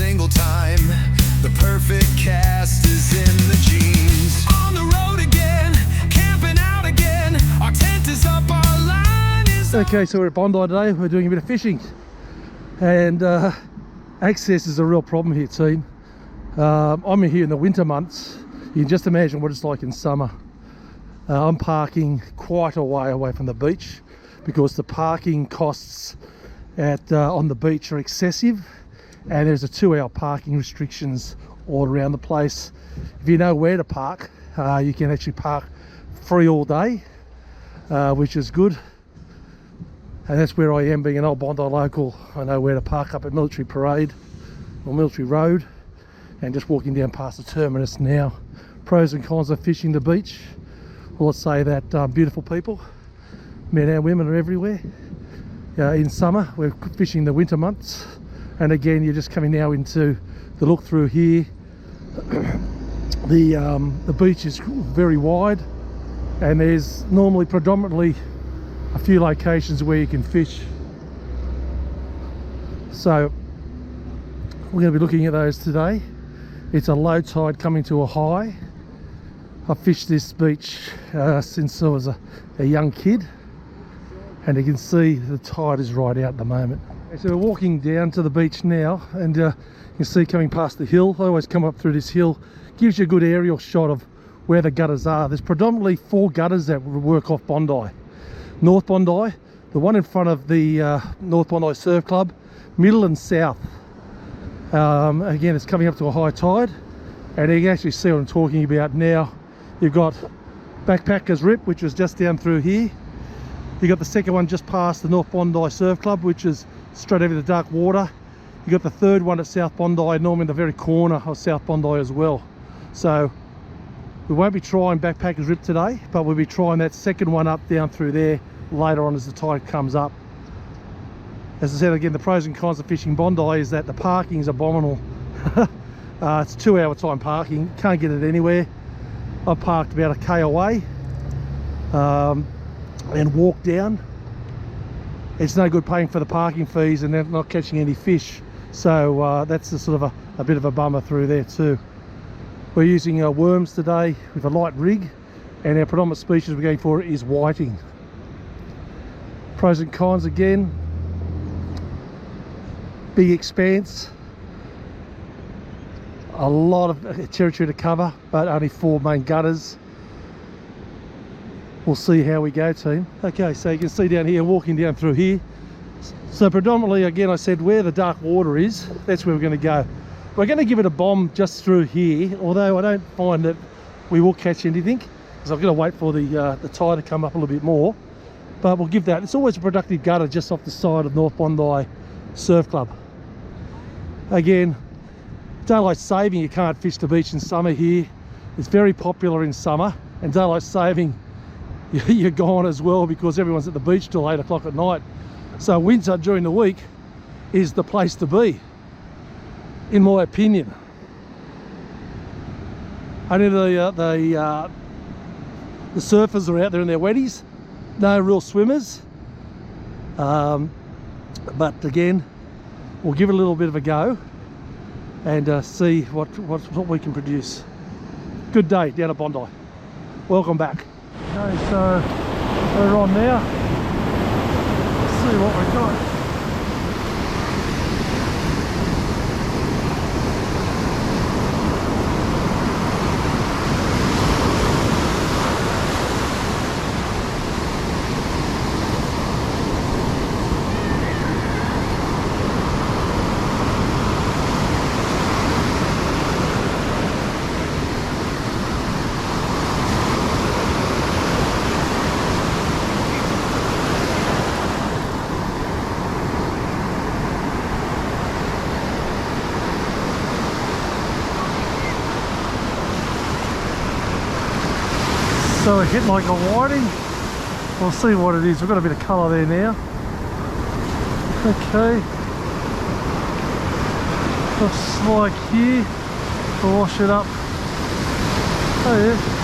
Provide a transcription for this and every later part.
single time. The perfect cast is in the jeans. On the road again, camping out again. Our tent is up, our line is up. Okay, so we're at Bondi today. We're doing a bit of fishing, and access is a real problem here, team. I'm here in the winter months. You can just imagine what it's like in summer. I'm parking quite a way away from the beach because the parking costs on the beach are excessive, and there's a 2-hour parking restrictions all around the place. If you know where to park, you can actually park free all day, which is good. And that's where I am, being an old Bondi local. I know where to park up at Military Parade or Military Road, and just walking down past the terminus now. Pros and cons of fishing the beach. Well, let's say that beautiful people, men and women, are everywhere. In summer, we're fishing the winter months, and again, you're just coming now into the look through here. The beach is very wide, and there's normally predominantly a few locations where you can fish. So we're going to be looking at those today. It's a low tide coming to a high. I've fished this beach since I was a young kid, and you can see the tide is right out at the moment. So we're walking down to the beach now, and you can see coming past the hill. I always come up through this hill. Gives you a good aerial shot of where the gutters are. There's predominantly 4 gutters that work off Bondi. North Bondi, the one in front of the North Bondi Surf Club, middle and south. Again, it's coming up to a high tide, and you can actually see what I'm talking about now. You've got Backpackers Rip, which was just down through here. You've got the second one just past the North Bondi Surf Club, which is straight over the dark water. You've got the third one at South Bondi, normally in the very corner of South Bondi as well. So we won't be trying Backpackers Rip today, but we'll be trying that second one up down through there later on as the tide comes up. As I said, again, the pros and cons of fishing Bondi is that the parking is abominable. It's 2-hour time parking, can't get it anywhere. I've parked about a K away and walked down. It's no good paying for the parking fees and then not catching any fish. So that's a sort of a bit of a bummer through there too. We're using worms today with a light rig, and our predominant species we're going for is whiting. Pros and cons again: big expanse, a lot of territory to cover, but only 4 main gutters. We'll see how we go, team. Okay, so you can see down here, walking down through here. So predominantly, again, I said where the dark water is, that's where we're going to go. We're going to give it a bomb just through here, although I don't find that we will catch anything, because I've got to wait for the tide to come up a little bit more. But we'll give that. It's always a productive gutter just off the side of North Bondi Surf Club. Again, daylight saving, you can't fish the beach in summer here. It's very popular in summer, and daylight saving, you're gone as well, because everyone's at the beach till 8 o'clock at night. So winter during the week is the place to be, in my opinion. Only the surfers are out there in their wetties, no real swimmers. But again, we'll give it a little bit of a go and see what we can produce. Good day down at Bondi. Welcome back. Okay, so we're on now. Let's see what we've got. So it hit like a whiting. We'll see what it is. We've got a bit of colour there now. Okay. Looks like here. We'll wash it up. Oh yeah.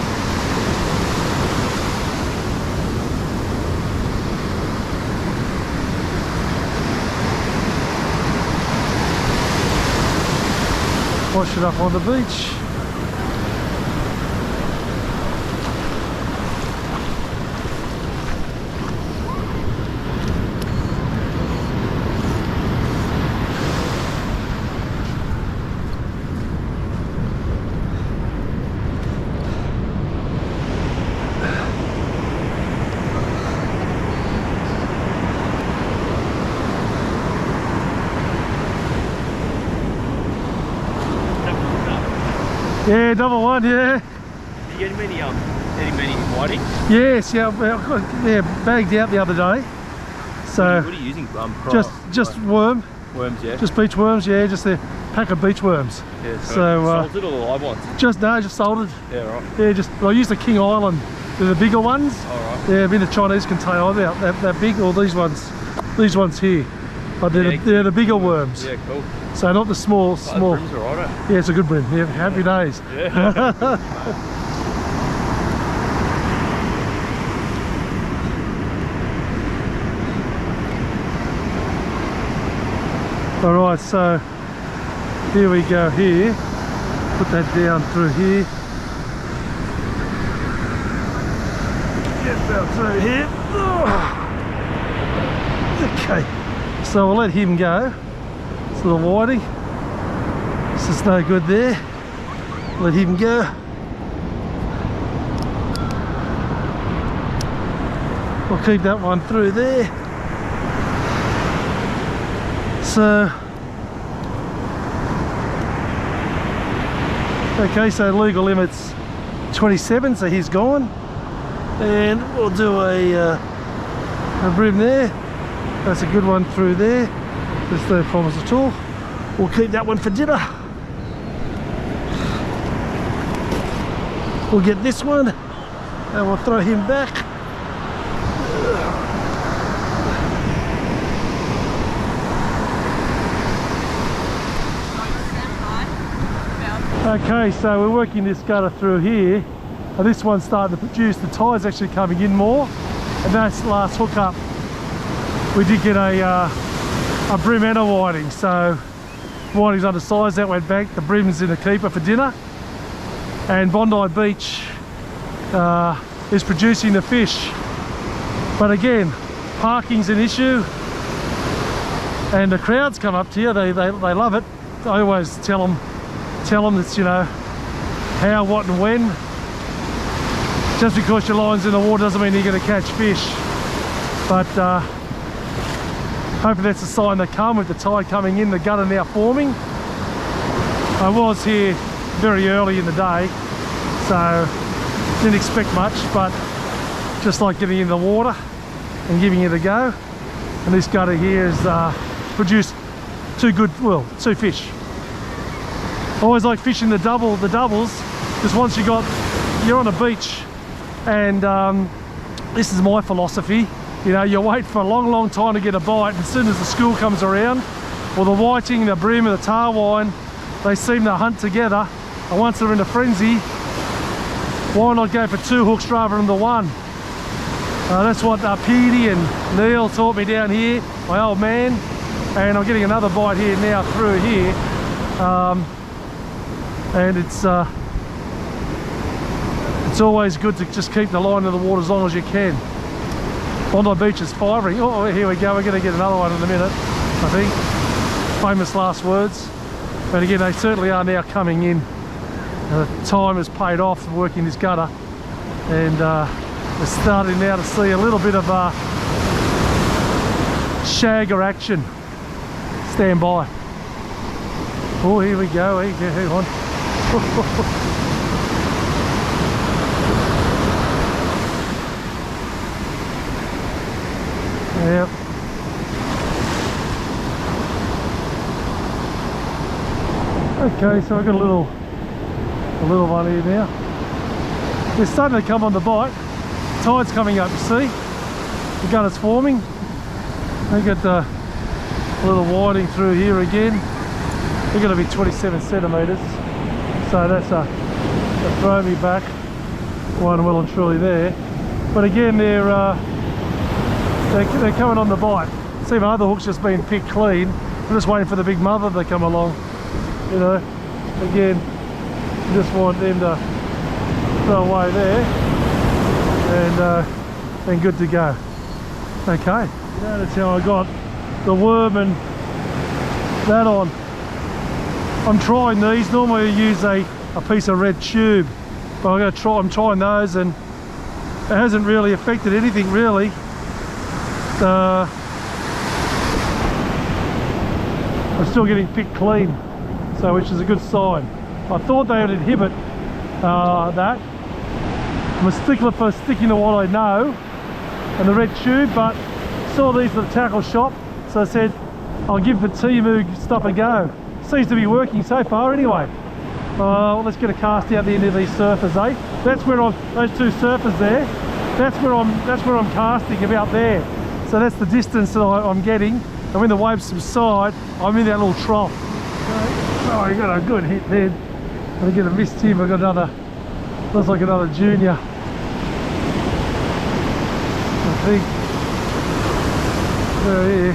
wash it up on the beach. Yeah, double one, yeah. Did you get many whiting? Yes, yeah, bagged out the other day. So What are you using? just worm, Worms, yeah. just beach worms, yeah, just a pack of beach worms. Yeah, So salted or live ones? just salted. Yeah, right. Yeah, I use the King Island. They're the bigger ones. All right. Yeah, I've been the Chinese container about that big. Or these ones here, but they're the bigger worms. Yeah, cool. So not the small. The brim's all right, eh? Yeah, it's a good brim. Yeah, happy days. Yeah. All right, so here we go. Here, put that down through here. Get about through here. Okay, so we'll let him go. It's a little whitey. This is no good there. Let him go. We'll keep that one through there. So, okay, so legal limit's 27, so he's gone. And we'll do a brim there. That's a good one through there. There's no problems at all. We'll keep that one for dinner. We'll get this one and we'll throw him back. Okay, so we're working this gutter through here, and this one's starting to produce. The tide's actually coming in more, and that's the last hookup. We did get a brim and a whiting, so whiting's undersized, that went back. The brim's in a keeper for dinner, and Bondi Beach is producing the fish. But again, parking's an issue, and the crowds come up to you. They love it. I always tell them it's, you know, how, what and when. Just because your line's in the water doesn't mean you're going to catch fish. But hopefully that's a sign they come with the tide coming in, the gutter now forming. I was here very early in the day, so didn't expect much, but just like getting in the water and giving it a go. And this gutter here has produced two fish. I always like fishing the doubles, because once you're on a beach, and this is my philosophy, you know, you wait for a long time to get a bite, and as soon as the school comes around, or the whiting, the brim, and the tarwine, they seem to hunt together, and once they're in a frenzy, why not go for two hooks rather than the one? That's what Petey and Neil taught me down here, my old man, and I'm getting another bite here now through here. And it's always good to just keep the line in the water as long as you can. Bondi Beach is firing. Oh, here we go. We're going to get another one in a minute, I think. Famous last words. But again, they certainly are now coming in. The time has paid off for working this gutter, and we're starting now to see a little bit of shagger action. Stand by. Oh, here we go. Hang on. Yep. Okay, so I've got a little one here now. They're starting to come on the bite. Tide's coming up, you see. The gutter's forming. I got the little whiting through here again. They're going to be 27 centimetres. So that's a throw me back one well and truly there. But again, they're coming on the bite. See my other hook's just been picked clean. I'm just waiting for the big mother to come along, you know. again, just want them to throw away there, and good to go. Okay, notice how I got the worm and that on. I'm trying these. Normally I use a piece of red tube, but I'm trying those, and it hasn't really affected anything really. I'm still getting picked clean, so which is a good sign. I thought they would inhibit that. I'm a stickler for sticking to what I know and the red tube, but saw these at the tackle shop, so I said I'll give the Timu stuff a go. Seems to be working so far anyway. Let's get a cast out the end of these surfers, eh? That's where those two surfers there. That's where I'm casting, about there. So that's the distance that I'm getting. And when the waves subside, I'm in that little trough. Oh, I got a good hit there. I'm gonna miss him. I got another. Looks like another junior, I think. Oh yeah.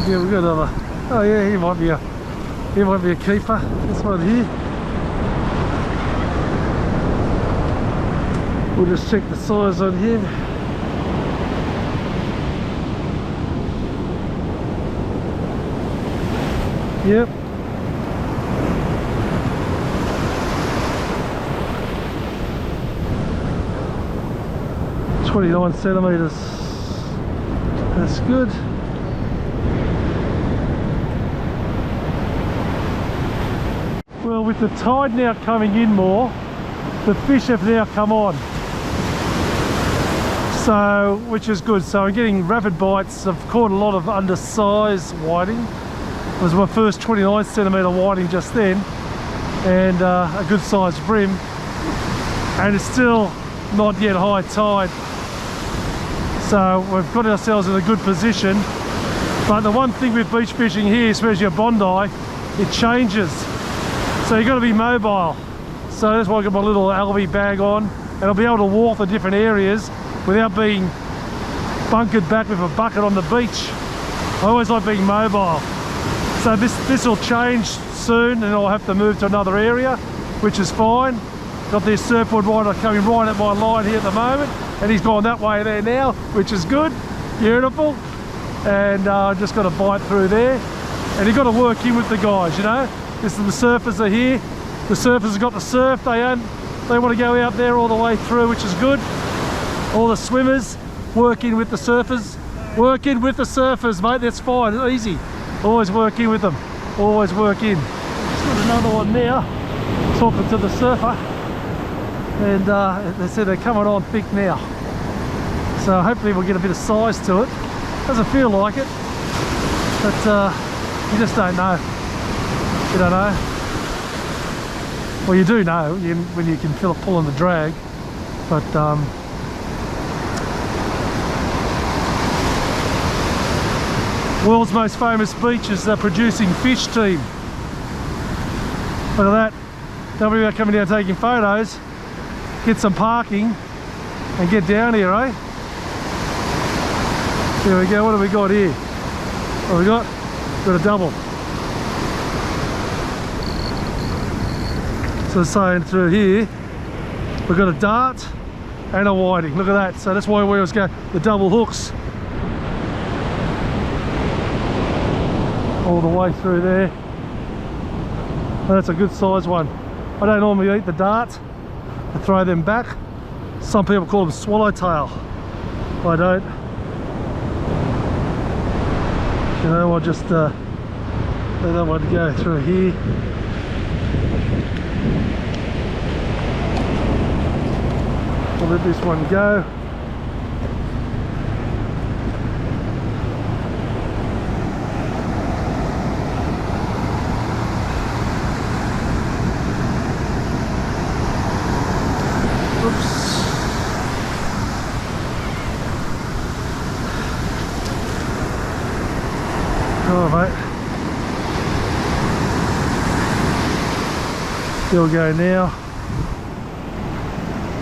Yeah, we got another. Oh yeah, he might be a keeper. This one here. We'll just check the size on him. Yep. "29 centimeters. That's good. Well, with the tide now coming in more, the fish have now come on. So, which is good. So I'm getting rapid bites. I've caught a lot of undersized whiting. It was my first 29 centimeter whiting just then, and a good sized brim, and it's still not yet high tide, so we've got ourselves in a good position. But the one thing with beach fishing here, especially at Bondi, it changes, so you've got to be mobile. So that's why I got my little Alvey bag on, and I'll be able to walk the different areas without being bunkered back with a bucket on the beach. I always like being mobile. So this will change soon, and I'll have to move to another area, which is fine. Got this surfboard rider coming right at my line here at the moment, and he's gone that way there now, which is good, beautiful. And just got to bite through there, and you've got to work in with the guys, you know. The surfers are here. The surfers have got to surf. They want to go out there all the way through, which is good. All the swimmers work in with the surfers. Work in with the surfers, mate. That's fine. It's easy. Always work in with them. Always work in. Just got another one now. Talking to the surfer, and they said they're coming on thick now. So hopefully we'll get a bit of size to it. Doesn't feel like it, but you just don't know. You don't know. Well, you do know when you can feel it pulling the drag, but world's most famous beach is the producing fish team. Look at that. Don't be about coming down taking photos. Get some parking and get down here, eh? There we go. What have we got here? What have we got? Got a double. So saying through here, we've got a dart and a whiting. Look at that. So that's why we always go the double hooks all the way through there. And that's a good size one. I don't normally eat the dart. I throw them back. Some people call them swallowtail. I don't. You know, I'll just let that one go through here. I'll let this one go. Oh, mate. Still go now.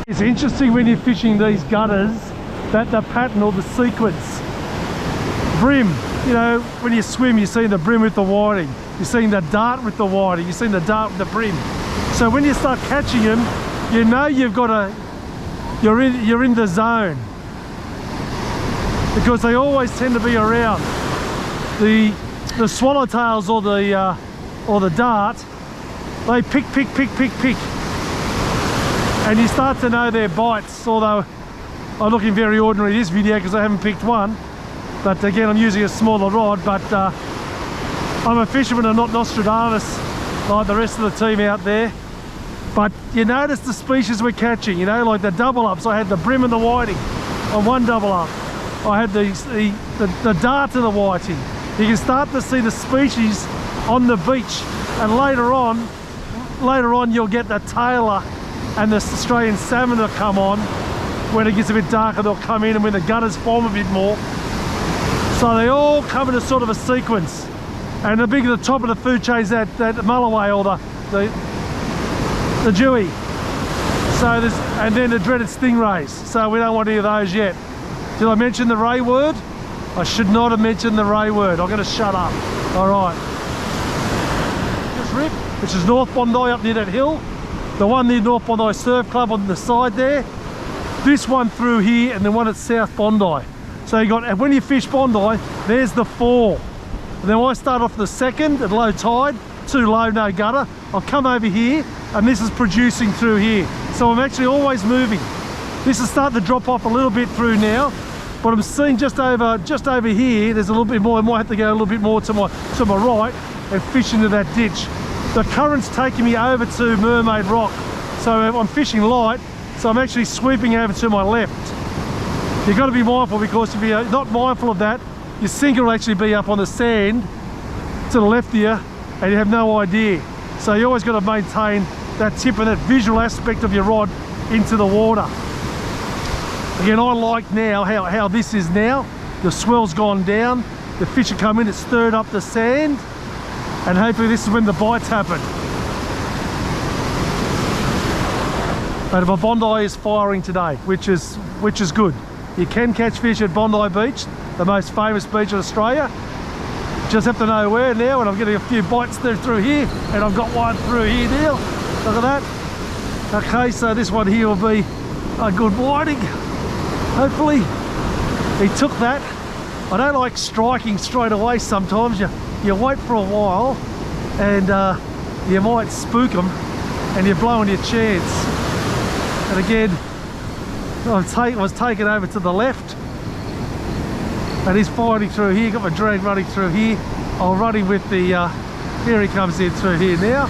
It's interesting when you're fishing these gutters, that the pattern or the sequence. Brim, you know, when you swim you see the brim with the whiting. You've seen the dart with the whiting, you've seen the dart with the brim. So when you start catching them, you know you've got a, you're in the zone, because they always tend to be around the swallowtails or the dart. They pick, and you start to know their bites. Although I'm looking very ordinary in this video because I haven't picked one, but again I'm using a smaller rod. But I'm a fisherman and not Nostradamus like the rest of the team out there. But you notice the species we're catching, you know, like the double ups. I had the brim and the whiting on one double up. I had the dart and the whiting. You can start to see the species on the beach, and later on you'll get the tailor and the Australian salmon that come on. When it gets a bit darker, they'll come in, and when the gutters form a bit more. So they all come in a sort of a sequence. And the bigger the top of the food chain is that mulloway or the dewey. So there's, and then the dreaded stingrays. So we don't want any of those yet. Did I mention the ray word? I should not have mentioned the ray word. I'm going to shut up. All right. This rip, which is North Bondi up near that hill. The one near North Bondi Surf Club on the side there. This one through here, and the one at South Bondi. So you got, and when you fish Bondi, there's the fall. And then I start off the second at low tide, too low, no gutter. I'll come over here, and this is producing through here. So I'm actually always moving. This is starting to drop off a little bit through now, but I'm seeing just over here, there's a little bit more. I might have to go a little bit more to my right and fish into that ditch. The current's taking me over to Mermaid Rock. So I'm fishing light, so I'm actually sweeping over to my left. You've got to be mindful, because if you're not mindful of that, your sinker will actually be up on the sand to the left of you, and you have no idea. So you always got to maintain that tip and that visual aspect of your rod into the water. Again, I like now how this is now. The swell's gone down, the fish have come in, it's stirred up the sand, and hopefully this is when the bites happen. But my Bondi is firing today, which is good. You can catch fish at Bondi Beach, the most famous beach in Australia. Just have to know where now, and I'm getting a few bites through here, and I've got one through here now. Look at that. Okay, so this one here will be a good whiting, hopefully. He took that. I don't like striking straight away sometimes. You wait for a while, and you might spook them, and you're blowing your chance. And again, I was taken over to the left, and he's fighting through here. Got my drag running through here. I'll run him with the, here he comes in through here now.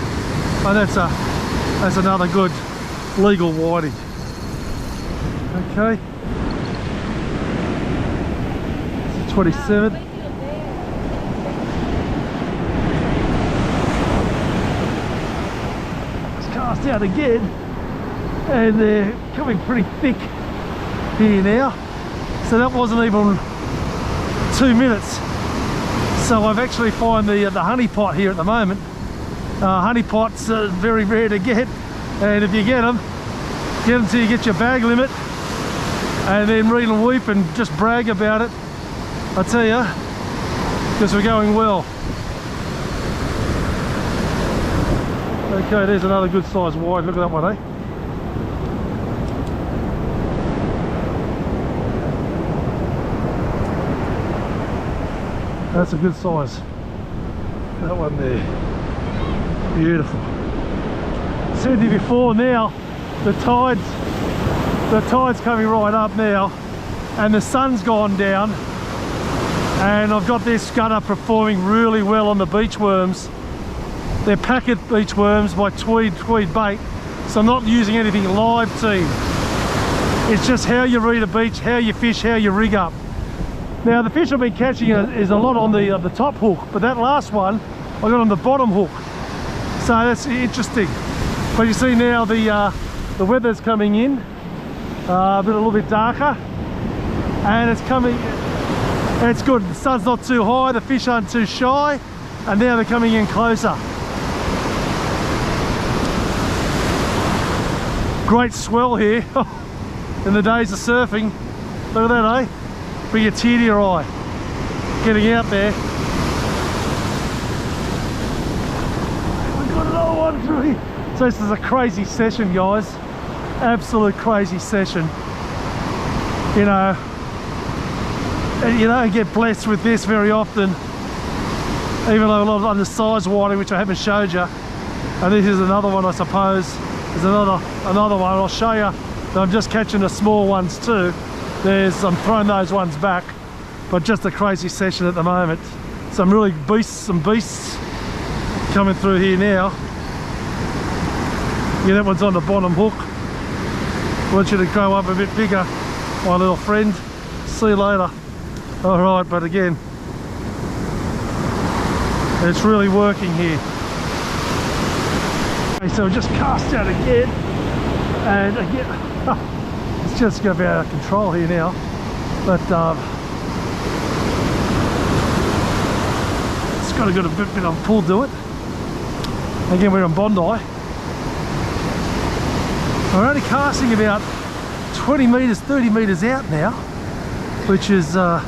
Oh, that's another good legal whiting. Okay. It's 27. Let's cast out again. And they're coming pretty thick here now. So that wasn't even 2 minutes. So I've actually found the honey pot here at the moment. Honey pots are very rare to get, and if you get them till you get your bag limit, and then reel and weep and just brag about it. I tell you, because we're going well. Okay, there's another good size wide. Look at that one, eh? That's a good size. That one there. Beautiful. Said to you before, now the tide's coming right up now, and the sun's gone down, and I've got this gutter performing really well on the beach worms. They're packet beach worms by tweed bait, so I'm not using anything live team. It's just how you read a beach, how you fish, how you rig up. Now the fish I've been catching is a lot on the top hook, but that last one I got on the bottom hook, so that's interesting. But you see now the weather's coming in, a little bit darker, and it's coming. It's good. The sun's not too high, the fish aren't too shy, and now they're coming in closer. Great swell here in the days of surfing. Look at that, eh? Bring a tear to your eye, getting out there. on through here. So this is a crazy session, guys. Absolute crazy session. You know, and you don't get blessed with this very often. Even though a lot of undersized whiting, which I haven't showed you. And this is another one, I suppose. There's another one. I'll show you. I'm just catching the small ones too. I'm throwing those ones back. But just a crazy session at the moment. Some beasts coming through here now. Yeah, that one's on the bottom hook. I want you to grow up a bit bigger, my little friend. See you later. All right, but again, it's really working here. Okay, so we just cast out again, and again, it's just going to be out of control here now. But it's got a bit of pull to it. Again, we're in Bondi. We're only casting about 20 metres, 30 metres out now, which is out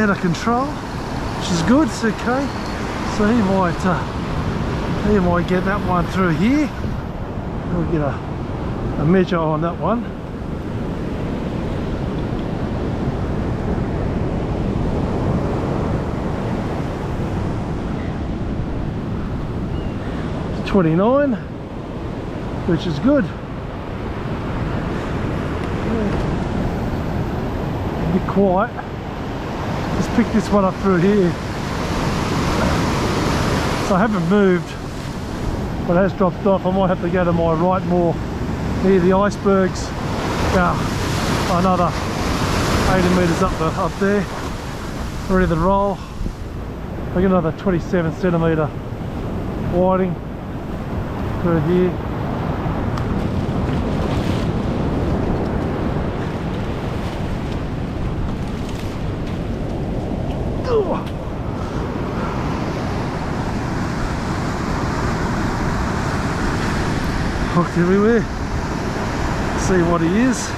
of control, which is good. It's okay. So he might get that one through here. We'll get a measure on that one. It's 29, which is good. A bit quiet. Just pick this one up through here. So I haven't moved, but it has dropped off. I might have to go to my right more near the icebergs. Now another 80 metres up there, ready to roll. I got another 27 centimetre whiting through here. Hooked everywhere. See what he is.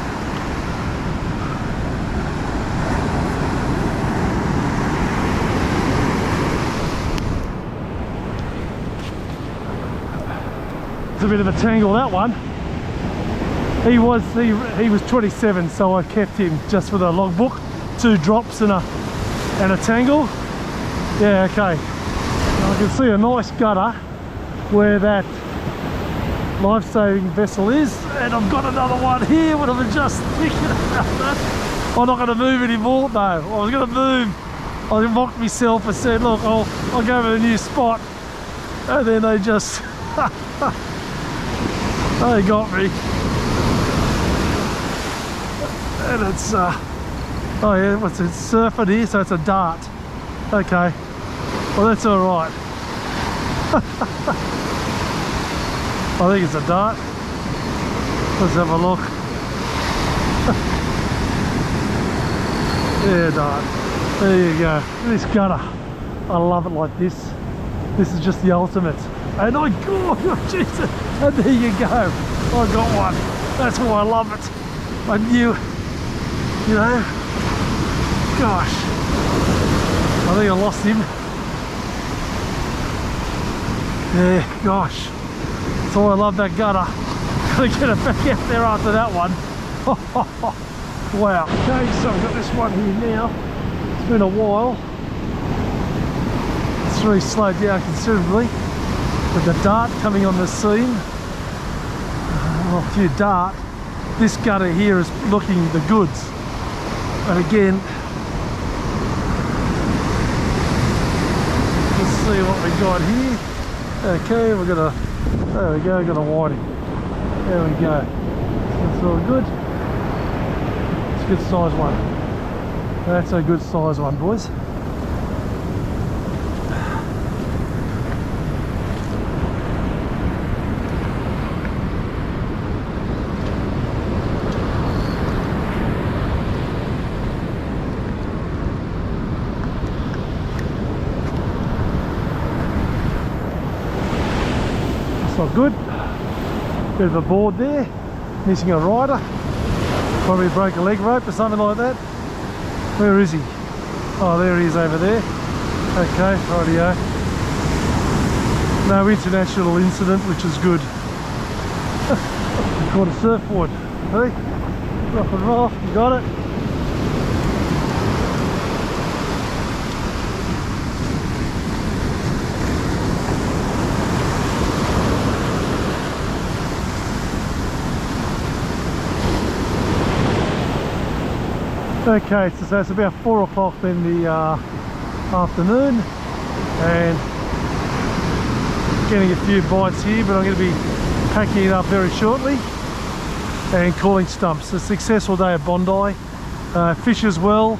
It's a bit of a tangle, that one. He was 27, so I kept him just for the logbook. 2 drops and a tangle. Yeah, okay. Now I can see a nice gutter where that life-saving vessel is, and I've got another one here. What I'm just thinking about that. I'm not going to move anymore though. I was going to move. I mocked myself and said, look, I'll go to a new spot, and then they just they got me. And it's oh yeah, what's it, surfing here, so it's a dart. Okay, well that's all right. I think it's a dart. Let's have a look. Yeah, dart. There you go. This gutter. I love it like this. This is just the ultimate. And oh Jesus! And there you go. I got one. That's why I love it. I knew, you know. Gosh. I think I lost him. Yeah, gosh. So I love that gutter. Gotta get it back out there after that one. Wow. Okay, so I've got this one here now. It's been a while. It's really slowed down considerably with the dart coming on the scene. Well, a few dart. This gutter here is looking the goods. And again, let's see what we got here. Okay, we're gonna, there we go, got a whiting. There we go. That's all good. It's a good size one. That's a good size one, boys. Not good. Bit of a board there, missing a rider. Probably broke a leg rope or something like that. Where is he? Oh, there he is over there. Okay, rightio. No international incident, which is good. Caught a surfboard. Hey, rock and roll, you got it. Okay, so it's about 4 o'clock in the afternoon, and getting a few bites here, but I'm going to be packing it up very shortly and calling stumps. A successful day at Bondi. Fish as well.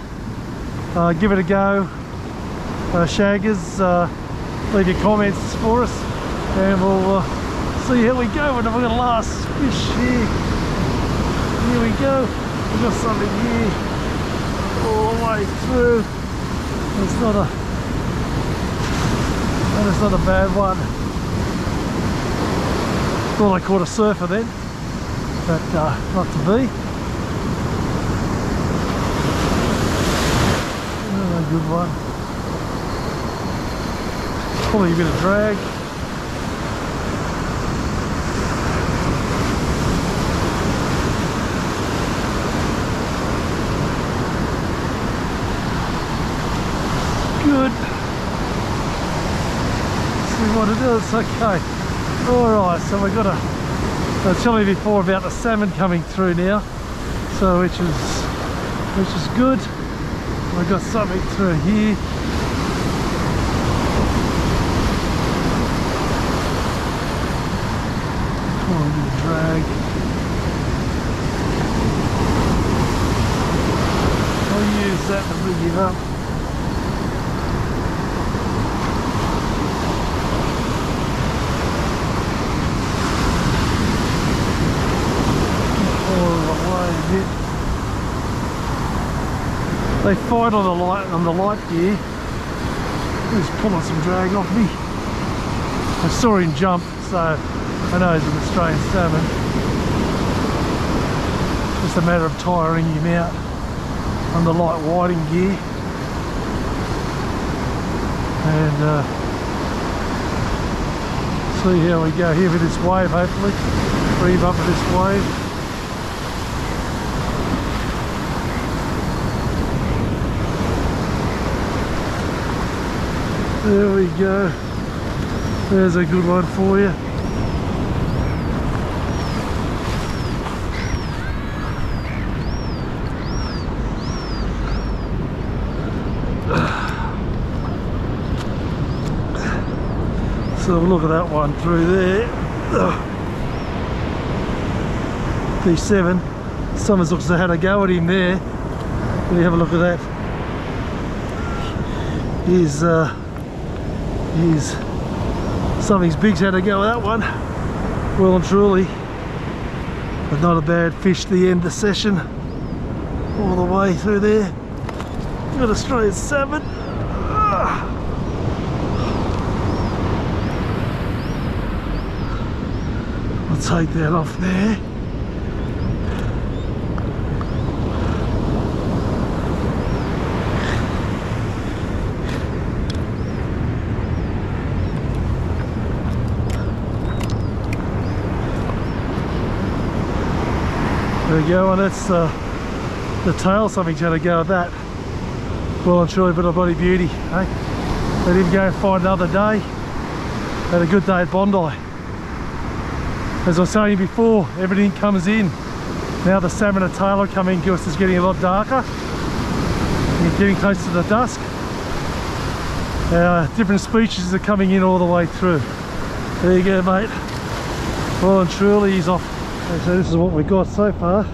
Give it a go. Shaggers, leave your comments for us, and we'll see how we go. And we're going to last fish here. Here we go. We've got something here all the way through. It's not a bad one. Thought I caught a surfer then, but not to be. Oh, good one. Probably a bit of drag. Good. See what it is. Okay. Alright, so we've got I was telling you before about the salmon coming through now, so which is good. We've got something through here. Come on, a bit of drag. I'll use that to bring it up. They fight on the light gear. He's pulling some drag off me. I saw him jump, so I know he's an Australian salmon. Just a matter of tiring him out on the light whiting gear. And see how we go here with this wave, hopefully. Reeve up with this wave. There we go. There's a good one for you. So look at that one through there. D7. Summers looks to have had a go at him there. Let me have a look at that. Something's big's had a go at that one. Well and truly. But not a bad fish to the end of the session. All the way through there. Got Australian salmon. I'll take that off there. There we go, and that's the tail. Something's had a go at that. Well and truly, but a bloody beauty, eh? Let him go and find another day. Had a good day at Bondi. As I was saying before, everything comes in. Now the salmon and tail are coming to us, is getting a lot darker. You're getting close to the dusk. Different species are coming in all the way through. There you go, mate. Well and truly, he's off. So this is what we've got so far.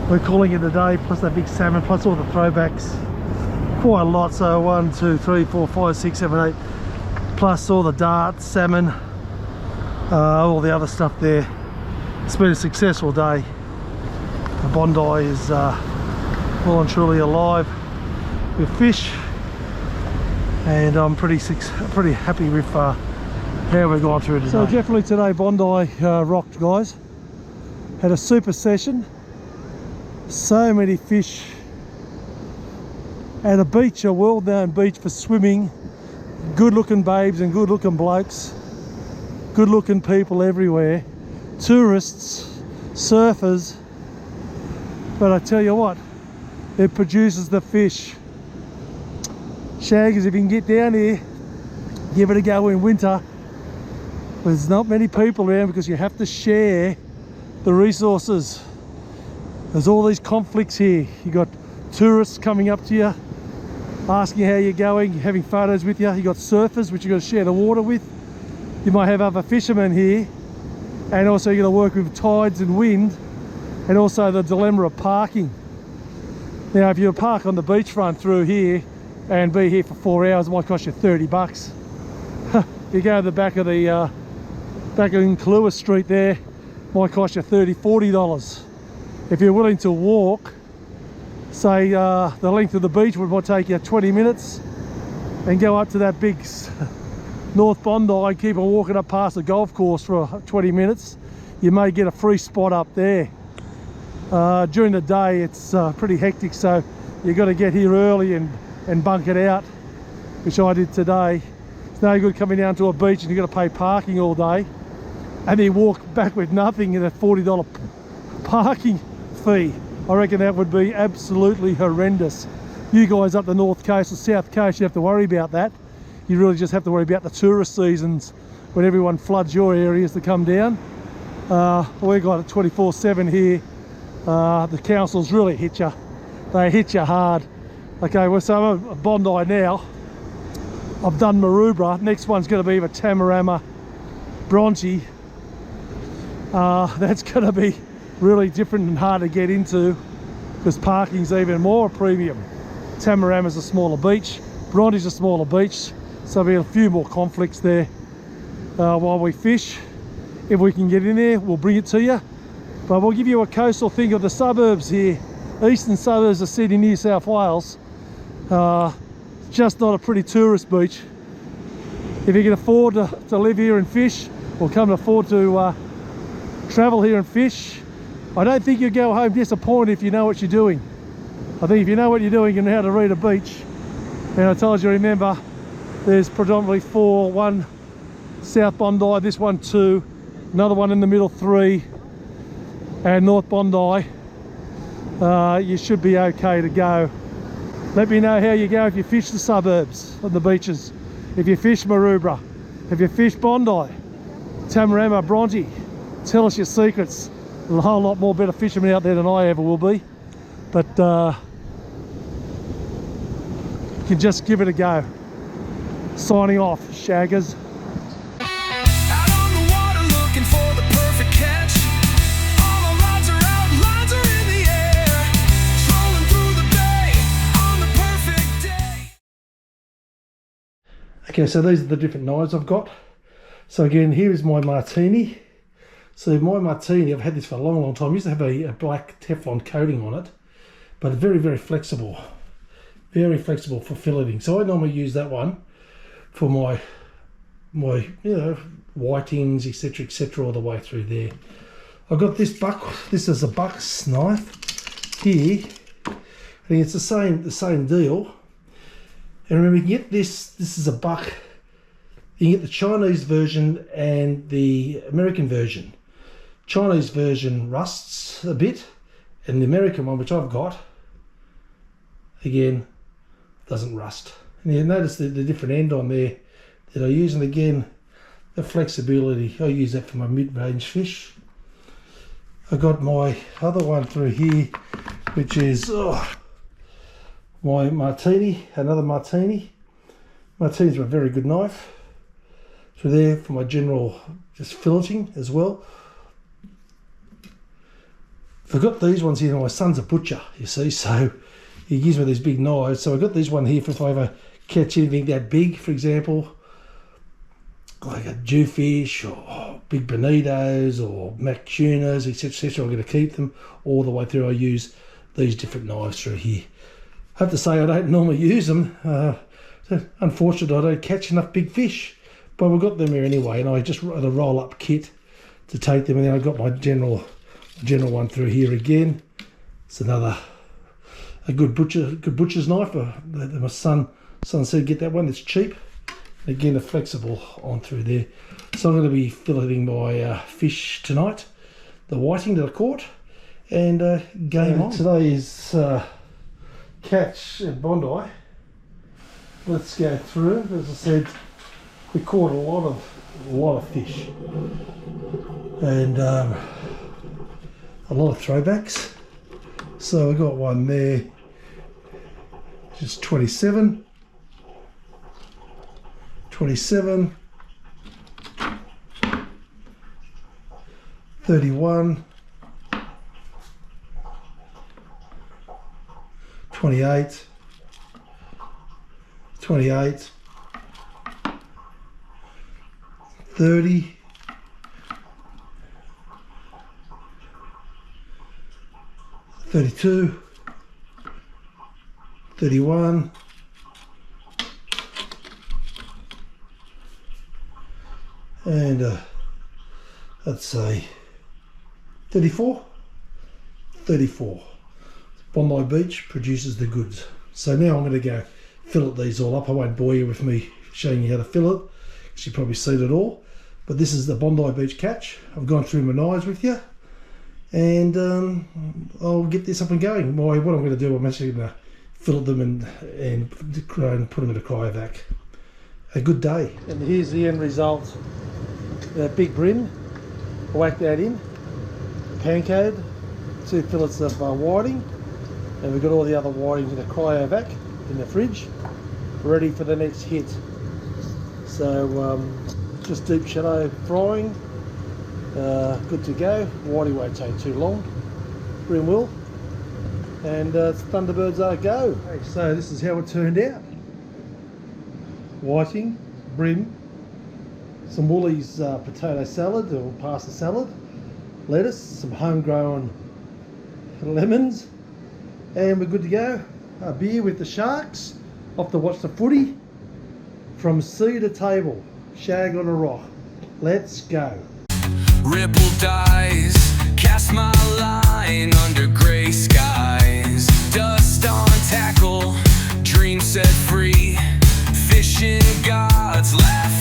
We're calling it a day, plus that big salmon, plus all the throwbacks. Quite a lot, so 1, 2, 3, 4, 5, 6, 7, 8. Plus all the darts, salmon, all the other stuff there. It's been a successful day. The Bondi is well and truly alive with fish. And I'm pretty happy with how we've gone through today. So definitely today Bondi rocked, guys. Had a super session. So many fish. At a beach, a world-known beach for swimming. Good-looking babes and good-looking blokes. good looking people everywhere, tourists, surfers, but I tell you what, it produces the fish. Shaggers, if you can get down here, give it a go in winter. There's not many people around because you have to share the resources. There's all these conflicts here. You got tourists coming up to you, asking how you're going, having photos with you. You got surfers, which you got to share the water with. You might have other fishermen here, and also you're going to work with tides and wind, and also the dilemma of parking. Now, if you park on the beachfront through here and be here for 4 hours, it might cost you 30 bucks. If you go to the back of the back of Inclua Street there, it might cost you $30, $40. If you're willing to walk, say the length of the beach might take you 20 minutes, and go up to that big North Bondi, keep on walking up past the golf course for 20 minutes, you may get a free spot up there. During the day it's pretty hectic, so you've got to get here early and bunk it out, which I did today. It's no good coming down to a beach and you've got to pay parking all day and then walk back with nothing and a $40 parking fee. I reckon that would be absolutely horrendous. You guys up the north coast or south coast, you have to worry about that. You really just have to worry about the tourist seasons when everyone floods your areas to come down. We've got it 24/7 here. The councils really hit you. They hit you hard. Okay, well, so I'm at Bondi now. I've done Maroubra. Next one's going to be either Tamarama, Bronte. That's going to be really different and hard to get into because parking's even more premium. Tamarama's a smaller beach. Bronte's a smaller beach. So there'll be a few more conflicts there while we fish. If we can get in there, we'll bring it to you. But we'll give you a coastal thing of the suburbs here. Eastern suburbs of Sydney, New South Wales. Just not a pretty tourist beach. If you can afford to live here and fish, or come to afford to travel here and fish, I don't think you'll go home disappointed if you know what you're doing. I think if you know what you're doing, you know how to read a beach. And I told you, remember, there's predominantly 4, one South Bondi, this one 2, another one in the middle 3, and North Bondi. You should be okay to go. Let me know how you go if you fish the suburbs on the beaches. If you fish Maroubra, if you fish Bondi, Tamarama, Bronte, tell us your secrets. There's a whole lot more better fishermen out there than I ever will be. But you can just give it a go. Signing off, Shaggers. Out on the water looking for the perfect catch. All our rods are out, lines are in the air. Strolling through the bay on the perfect day. Okay, so these are the different knives I've got. So again, here is my martini. So my martini, I've had this for a long, long time. I used to have a black Teflon coating on it, but very, very flexible. Very flexible for filleting. So I normally use that one for my whitings, etc., all the way through there. I've got this buck. This is a buck's knife here. I think it's the same deal. And remember, you can get this. This is a buck. You can get the Chinese version and the American version. Chinese version rusts a bit, and the American one, which I've got, again, doesn't rust. And you notice the different end on there that I use, and again, the flexibility. I use that for my mid-range fish. I got my other one through here, which is my martini, another martini. Martini's a very good knife. Through there for my general just filleting as well. I've got these ones here. My son's a butcher, you see, so he gives me these big knives. So I've got these one here for if I ever catch anything that big, for example, like a jewfish or big bonitos or mac tunas, etc. I'm going to keep them all the way through. I use these different knives through here. I have to say I don't normally use them. Unfortunately, I don't catch enough big fish, but we've got them here anyway, and I just wrote a roll-up kit to take them, and then I've got my general one through here again. It's a good butcher's knife. My son said get that one. It's cheap. Again, they're flexible on through there. So I'm going to be filleting my fish tonight, the whiting that I caught, and game on. Today is catch at Bondi. Let's go through. As I said, we caught a lot of fish, and a lot of throwbacks. So I got one there, just 27, 31, 28, 30, 32, 31, and I'd say 34. Bondi Beach produces the goods. So now I'm going to go fillet these all up. I won't bore you with me showing you how to fillet, because you've probably seen it all. But this is the Bondi Beach catch. I've gone through my knives with you, and I'll get this up and going. What I'm going to do, I'm actually going to fillet them and put them in a cryovac. A good day. And here's the end result. That big brim, I whacked that in, pancade, 2 fillets of whiting, and we've got all the other whiting in the cryovac in the fridge, ready for the next hit. So just deep shadow frying, good to go. Whiting won't take too long, brim will, and Thunderbirds are go. Okay, so this is how it turned out. Whiting, brim, some Woolies potato salad or pasta salad, lettuce, some homegrown lemons, and we're good to go. A beer with the Sharks, off to watch the footy, from sea to table, Shag on a rock. Let's go. Ripple dies, cast my line under grey skies. Dust on tackle, dreams set free. Fishing gods laugh